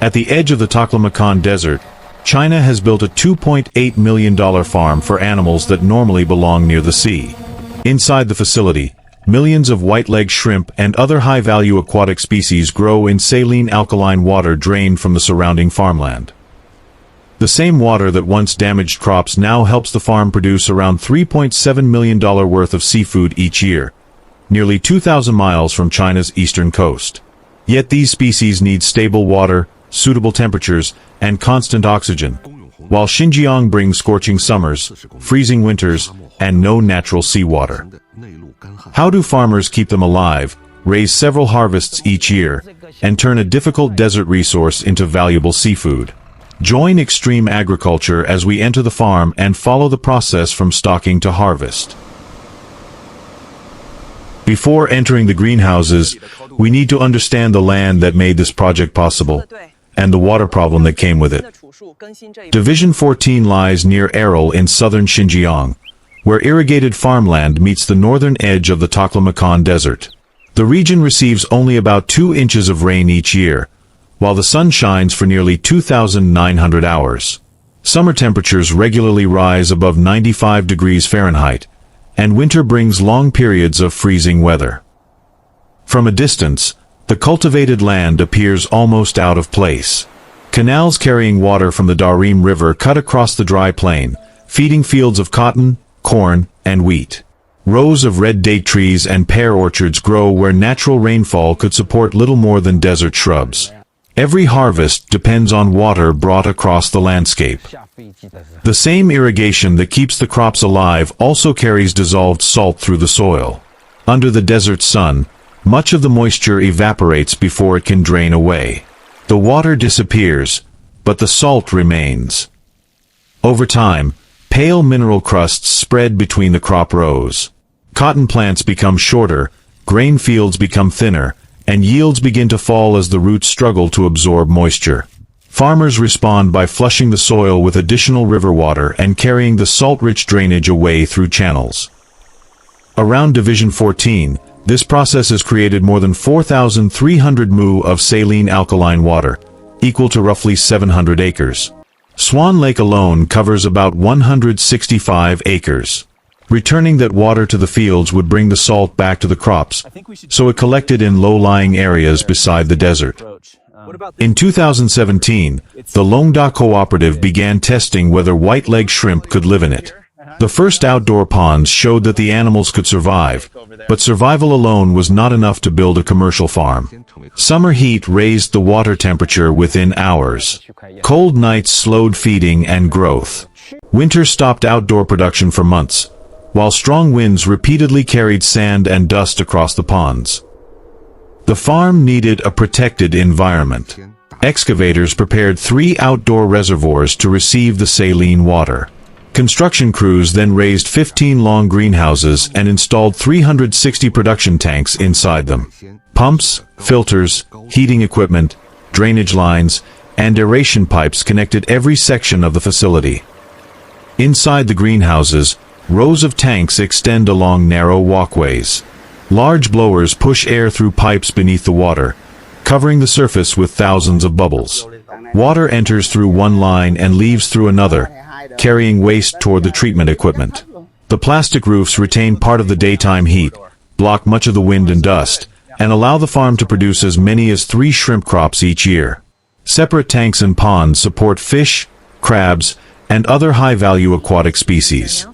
At the edge of the Taklamakan Desert, China has built a $2.8 million farm for animals that normally belong near the sea. Inside the facility, millions of whiteleg shrimp and other high-value aquatic species grow in saline-alkaline water drained from the surrounding farmland. The same water that once damaged crops now helps the farm produce around $3.7 million worth of seafood each year, nearly 2,000 miles from China's eastern coast. Yet these species need stable water, suitable temperatures, and constant oxygen, while Xinjiang brings scorching summers, freezing winters, and no natural seawater. How do farmers keep them alive, raise several harvests each year, and turn a difficult desert resource into valuable seafood? Join extreme agriculture as we enter the farm and follow the process from stocking to harvest. Before entering the greenhouses, we need to understand the land that made this project possible, and the water problem that came with it. Division 14 lies near Erol in southern Xinjiang, where irrigated farmland meets the northern edge of the Taklamakan Desert. The region receives only about 2 inches of rain each year, while the sun shines for nearly 2,900 hours. Summer temperatures regularly rise above 95 degrees Fahrenheit, and winter brings long periods of freezing weather. From a distance, the cultivated land appears almost out of place. Canals carrying water from the Darim River cut across the dry plain, feeding fields of cotton, corn, and wheat. Rows of red date trees and pear orchards grow where natural rainfall could support little more than desert shrubs. Every harvest depends on water brought across the landscape. The same irrigation that keeps the crops alive also carries dissolved salt through the soil. Under the desert sun, much of the moisture evaporates before it can drain away. The water disappears, but the salt remains. Over time, pale mineral crusts spread between the crop rows. Cotton plants become shorter, grain fields become thinner, and yields begin to fall as the roots struggle to absorb moisture. Farmers respond by flushing the soil with additional river water and carrying the salt-rich drainage away through channels. Around Division 14, this process has created more than 4,300 mu of saline-alkaline water, equal to roughly 700 acres. Swan Lake alone covers about 165 acres. Returning that water to the fields would bring the salt back to the crops, so it collected in low-lying areas beside the desert. In 2017, the Longda Cooperative began testing whether whiteleg shrimp could live in it. The first outdoor ponds showed that the animals could survive, but survival alone was not enough to build a commercial farm. Summer heat raised the water temperature within hours. Cold nights slowed feeding and growth. Winter stopped outdoor production for months, while strong winds repeatedly carried sand and dust across the ponds. The farm needed a protected environment. Excavators prepared 3 outdoor reservoirs to receive the saline water. Construction crews then raised 15 long greenhouses and installed 360 production tanks inside them. Pumps, filters, heating equipment, drainage lines, and aeration pipes connected every section of the facility. Inside the greenhouses, rows of tanks extend along narrow walkways. Large blowers push air through pipes beneath the water, covering the surface with thousands of bubbles. Water enters through one line and leaves through another, carrying waste toward the treatment equipment. The plastic roofs retain part of the daytime heat, block much of the wind and dust, and allow the farm to produce as many as 3 shrimp crops each year. Separate tanks and ponds support fish, crabs, and other high-value aquatic species.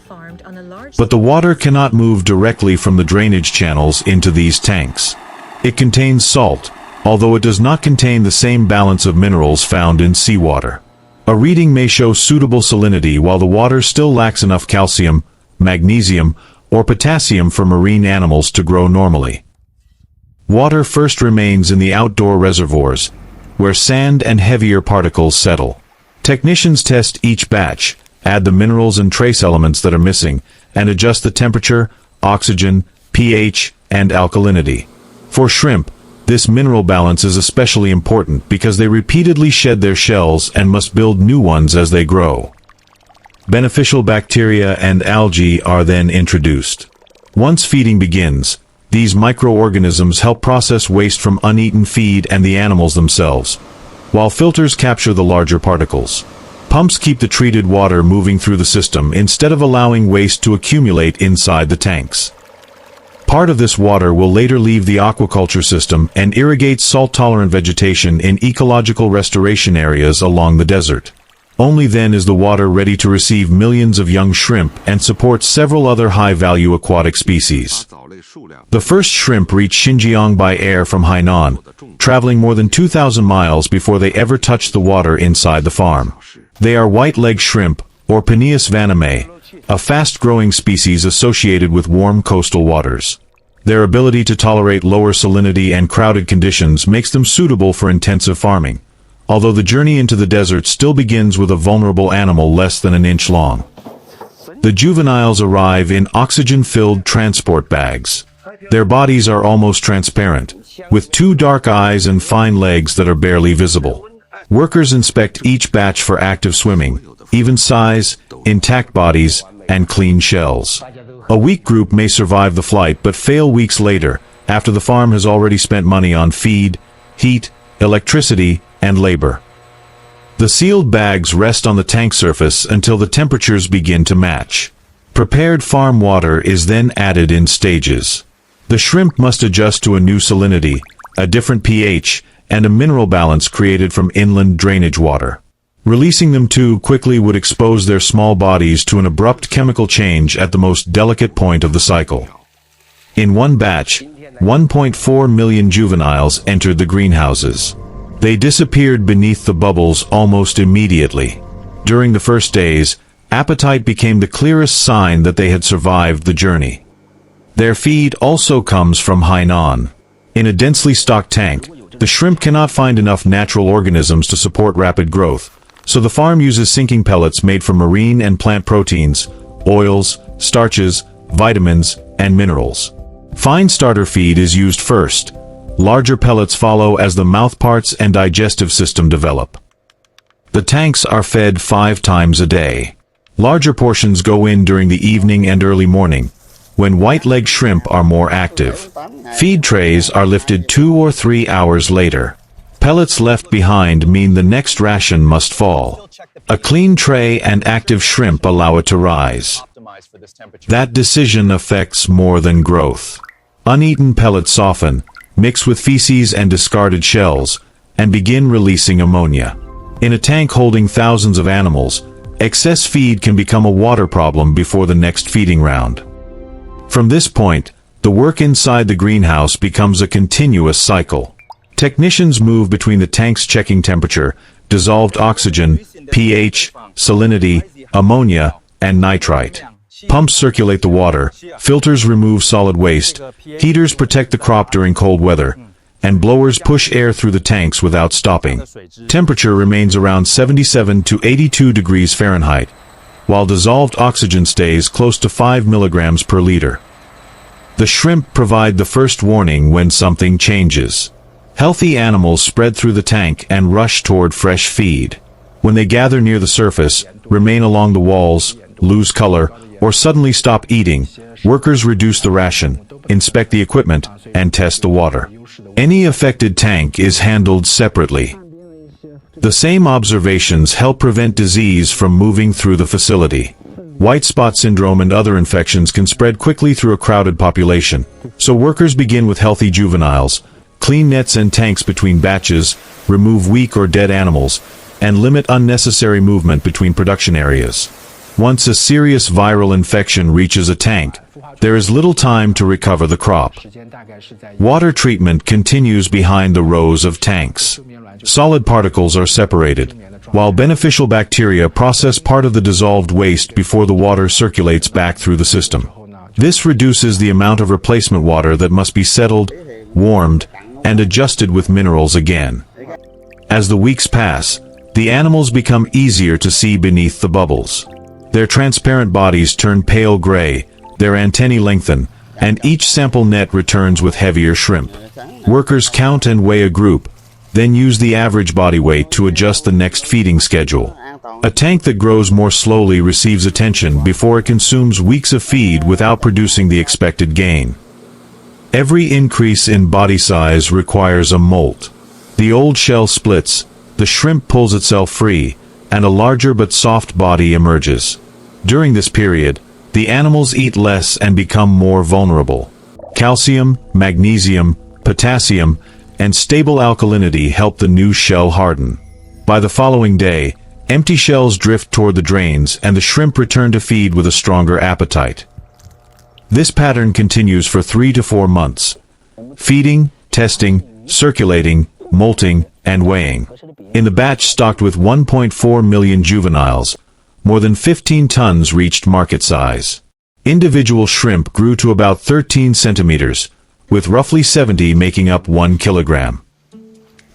But the water cannot move directly from the drainage channels into these tanks. It contains salt, although it does not contain the same balance of minerals found in seawater. A reading may show suitable salinity while the water still lacks enough calcium, magnesium, or potassium for marine animals to grow normally. Water first remains in the outdoor reservoirs, where sand and heavier particles settle. Technicians test each batch, add the minerals and trace elements that are missing, and adjust the temperature, oxygen, pH, and alkalinity. For shrimp, this mineral balance is especially important because they repeatedly shed their shells and must build new ones as they grow. Beneficial bacteria and algae are then introduced. Once feeding begins, these microorganisms help process waste from uneaten feed and the animals themselves, while filters capture the larger particles. Pumps keep the treated water moving through the system instead of allowing waste to accumulate inside the tanks. Part of this water will later leave the aquaculture system and irrigate salt-tolerant vegetation in ecological restoration areas along the desert. Only then is the water ready to receive millions of young shrimp and support several other high-value aquatic species. The first shrimp reached Xinjiang by air from Hainan, traveling more than 2,000 miles before they ever touched the water inside the farm. They are white-leg shrimp, or Peneus vanameae, a fast-growing species associated with warm coastal waters. Their ability to tolerate lower salinity and crowded conditions makes them suitable for intensive farming, although the journey into the desert still begins with a vulnerable animal less than an inch long. The juveniles arrive in oxygen-filled transport bags. Their bodies are almost transparent, with 2 dark eyes and fine legs that are barely visible. Workers inspect each batch for active swimming, even size, intact bodies, and clean shells. A weak group may survive the flight but fail weeks later, after the farm has already spent money on feed, heat, electricity, and labor. The sealed bags rest on the tank surface until the temperatures begin to match. Prepared farm water is then added in stages. The shrimp must adjust to a new salinity, a different pH, and a mineral balance created from inland drainage water. Releasing them too quickly would expose their small bodies to an abrupt chemical change at the most delicate point of the cycle. In one batch, 1.4 million juveniles entered the greenhouses. They disappeared beneath the bubbles almost immediately. During the first days, appetite became the clearest sign that they had survived the journey. Their feed also comes from Hainan. In a densely stocked tank, the shrimp cannot find enough natural organisms to support rapid growth, so the farm uses sinking pellets made from marine and plant proteins, oils, starches, vitamins, and minerals. Fine starter feed is used first. Larger pellets follow as the mouthparts and digestive system develop. The tanks are fed 5 times a day. Larger portions go in during the evening and early morning, when white-leg shrimp are more active. Feed trays are lifted 2 or 3 hours later. Pellets left behind mean the next ration must fall. A clean tray and active shrimp allow it to rise. That decision affects more than growth. Uneaten pellets soften, mix with feces and discarded shells, and begin releasing ammonia. In a tank holding thousands of animals, excess feed can become a water problem before the next feeding round. From this point, the work inside the greenhouse becomes a continuous cycle. Technicians move between the tanks checking temperature, dissolved oxygen, pH, salinity, ammonia, and nitrite. Pumps circulate the water, filters remove solid waste, heaters protect the crop during cold weather, and blowers push air through the tanks without stopping. Temperature remains around 77 to 82 degrees Fahrenheit, while dissolved oxygen stays close to 5 milligrams per liter. The shrimp provide the first warning when something changes. Healthy animals spread through the tank and rush toward fresh feed. When they gather near the surface, remain along the walls, lose color, or suddenly stop eating, workers reduce the ration, inspect the equipment, and test the water. Any affected tank is handled separately. The same observations help prevent disease from moving through the facility. White spot syndrome and other infections can spread quickly through a crowded population, so workers begin with healthy juveniles, clean nets and tanks between batches, remove weak or dead animals, and limit unnecessary movement between production areas. Once a serious viral infection reaches a tank, there is little time to recover the crop. Water treatment continues behind the rows of tanks. Solid particles are separated, while beneficial bacteria process part of the dissolved waste before the water circulates back through the system. This reduces the amount of replacement water that must be settled, warmed, and adjusted with minerals again. As the weeks pass, the animals become easier to see beneath the bubbles. Their transparent bodies turn pale gray, their antennae lengthen, and each sample net returns with heavier shrimp. Workers count and weigh a group, then use the average body weight to adjust the next feeding schedule. A tank that grows more slowly receives attention before it consumes weeks of feed without producing the expected gain. Every increase in body size requires a molt. The old shell splits, the shrimp pulls itself free, and a larger but soft body emerges. During this period, the animals eat less and become more vulnerable. Calcium, magnesium, potassium, and stable alkalinity help the new shell harden. By the following day, empty shells drift toward the drains and the shrimp return to feed with a stronger appetite. This pattern continues for 3 to 4 months. Feeding, testing, circulating, molting, and weighing. In the batch stocked with 1.4 million juveniles, more than 15 tons reached market size. Individual shrimp grew to about 13 centimeters, with roughly 70 making up 1 kilogram.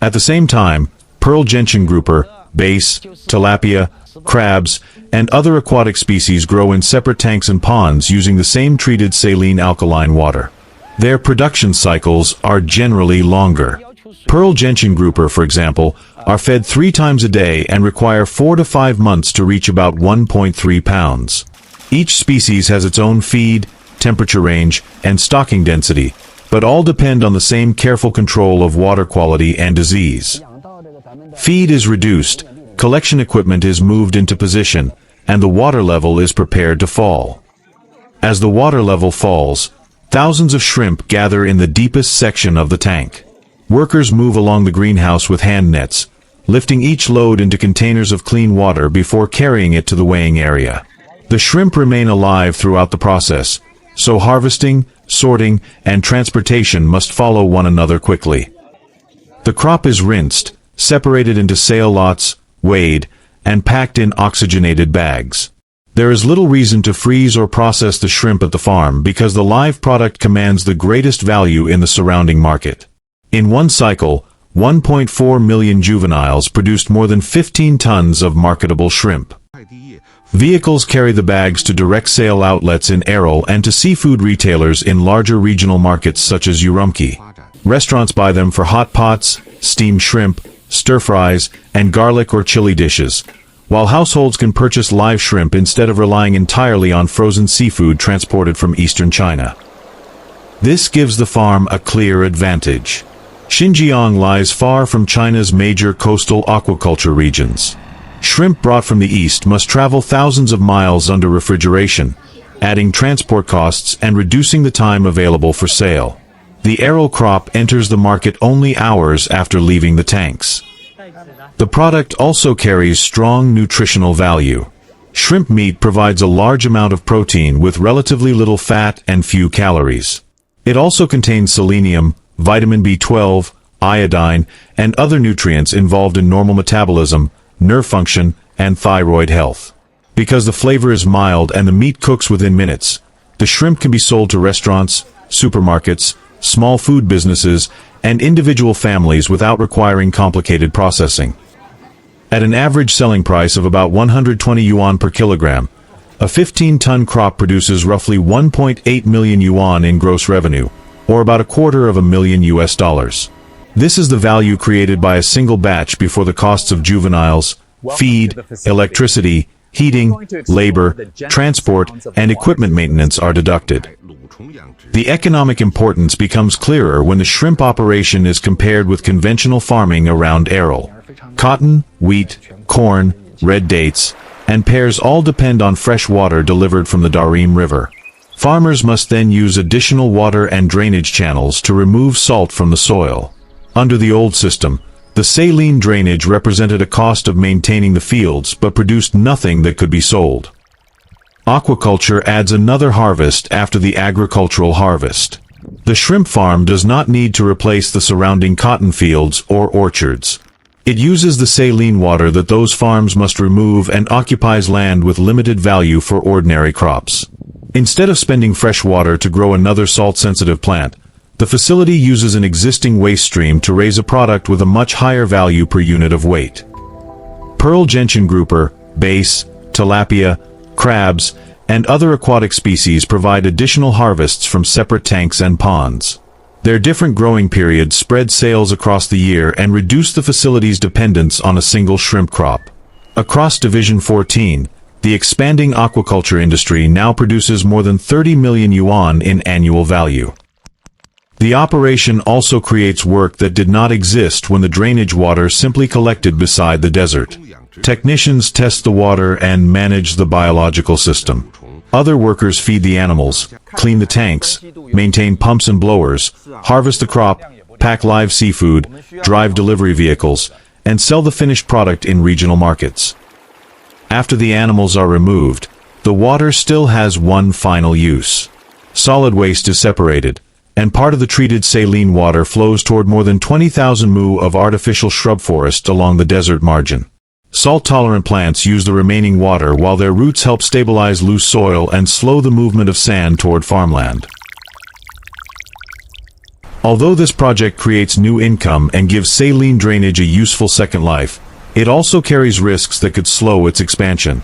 At the same time, pearl gentian grouper, bass, tilapia, crabs, and other aquatic species grow in separate tanks and ponds using the same treated saline-alkaline water. Their production cycles are generally longer. Pearl gentian grouper, for example, are fed 3 times a day and require 4 to 5 months to reach about 1.3 pounds. Each species has its own feed, temperature range, and stocking density, but all depend on the same careful control of water quality and disease. Feed is reduced, collection equipment is moved into position, and the water level is prepared to fall. As the water level falls, thousands of shrimp gather in the deepest section of the tank. Workers move along the greenhouse with hand nets, lifting each load into containers of clean water before carrying it to the weighing area. The shrimp remain alive throughout the process, so harvesting, sorting, and transportation must follow one another quickly. The crop is rinsed, separated into sale lots, weighed, and packed in oxygenated bags. There is little reason to freeze or process the shrimp at the farm because the live product commands the greatest value in the surrounding market. In one cycle, 1.4 million juveniles produced more than 15 tons of marketable shrimp. Vehicles carry the bags to direct sale outlets in Erol and to seafood retailers in larger regional markets such as Urumqi. Restaurants buy them for hot pots, steamed shrimp, stir-fries, and garlic or chili dishes, while households can purchase live shrimp instead of relying entirely on frozen seafood transported from eastern China. This gives the farm a clear advantage. Xinjiang lies far from China's major coastal aquaculture regions. Shrimp brought from the east must travel thousands of miles under refrigeration, adding transport costs and reducing the time available for sale. The Erol crop enters the market only hours after leaving the tanks. The product also carries strong nutritional value. Shrimp meat provides a large amount of protein with relatively little fat and few calories. It also contains selenium, vitamin B12, iodine, and other nutrients involved in normal metabolism, nerve function, and thyroid health. Because the flavor is mild and the meat cooks within minutes, the shrimp can be sold to restaurants, supermarkets, small food businesses, and individual families without requiring complicated processing. At an average selling price of about 120 yuan per kilogram, a 15-ton crop produces roughly 1.8 million yuan in gross revenue, or about $250,000. This is the value created by a single batch before the costs of juveniles, feed, electricity, heating, labor, transport, and equipment maintenance are deducted. The economic importance becomes clearer when the shrimp operation is compared with conventional farming around Erol. Cotton, wheat, corn, red dates, and pears all depend on fresh water delivered from the Darim River. Farmers must then use additional water and drainage channels to remove salt from the soil. Under the old system, the saline drainage represented a cost of maintaining the fields but produced nothing that could be sold. Aquaculture adds another harvest after the agricultural harvest. The shrimp farm does not need to replace the surrounding cotton fields or orchards. It uses the saline water that those farms must remove and occupies land with limited value for ordinary crops. Instead of spending fresh water to grow another salt-sensitive plant, the facility uses an existing waste stream to raise a product with a much higher value per unit of weight. Pearl gentian grouper, bass, tilapia, crabs, and other aquatic species provide additional harvests from separate tanks and ponds. Their different growing periods spread sales across the year and reduce the facility's dependence on a single shrimp crop. Across Division 14, the expanding aquaculture industry now produces more than 30 million yuan in annual value. The operation also creates work that did not exist when the drainage water simply collected beside the desert. Technicians test the water and manage the biological system. Other workers feed the animals, clean the tanks, maintain pumps and blowers, harvest the crop, pack live seafood, drive delivery vehicles, and sell the finished product in regional markets. After the animals are removed, the water still has one final use. Solid waste is separated, and part of the treated saline water flows toward more than 20,000 mu of artificial shrub forest along the desert margin. Salt-tolerant plants use the remaining water while their roots help stabilize loose soil and slow the movement of sand toward farmland. Although this project creates new income and gives saline drainage a useful second life, it also carries risks that could slow its expansion.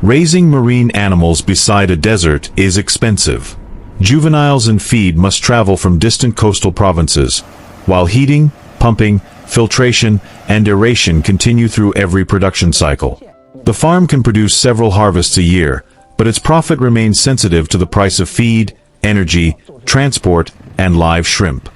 Raising marine animals beside a desert is expensive. Juveniles and feed must travel from distant coastal provinces, while heating, pumping, filtration, and aeration continue through every production cycle. The farm can produce several harvests a year, but its profit remains sensitive to the price of feed, energy, transport, and live shrimp.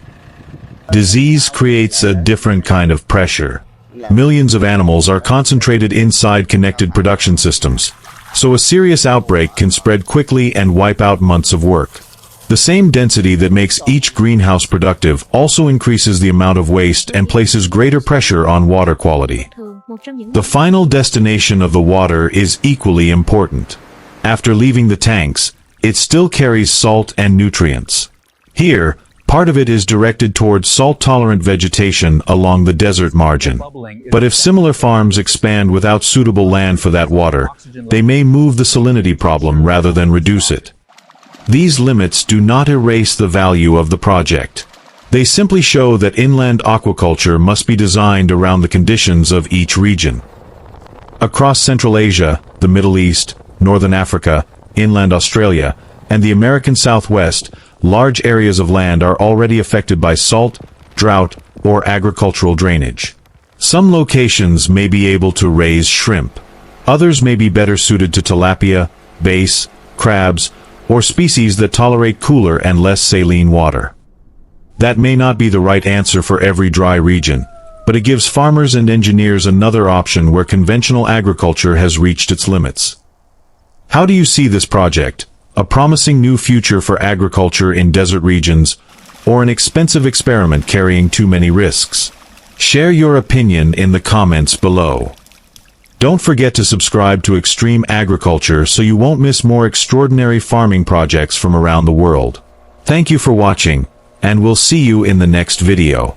Disease creates a different kind of pressure. Millions of animals are concentrated inside connected production systems, so a serious outbreak can spread quickly and wipe out months of work. The same density that makes each greenhouse productive also increases the amount of waste and places greater pressure on water quality. The final destination of the water is equally important. After leaving the tanks, it still carries salt and nutrients. Here, part of it is directed towards salt-tolerant vegetation along the desert margin. But if similar farms expand without suitable land for that water, they may move the salinity problem rather than reduce it. These limits do not erase the value of the project. They simply show that inland aquaculture must be designed around the conditions of each region. Across Central Asia, the Middle East, Northern Africa, inland Australia, and the American Southwest, large areas of land are already affected by salt, drought, or agricultural drainage. Some locations may be able to raise shrimp. Others may be better suited to tilapia, bass, crabs, or species that tolerate cooler and less saline water. That may not be the right answer for every dry region, but it gives farmers and engineers another option where conventional agriculture has reached its limits. How do you see this project? A promising new future for agriculture in desert regions, or an expensive experiment carrying too many risks? Share your opinion in the comments below. Don't forget to subscribe to Extreme Agriculture so you won't miss more extraordinary farming projects from around the world. Thank you for watching, and we'll see you in the next video.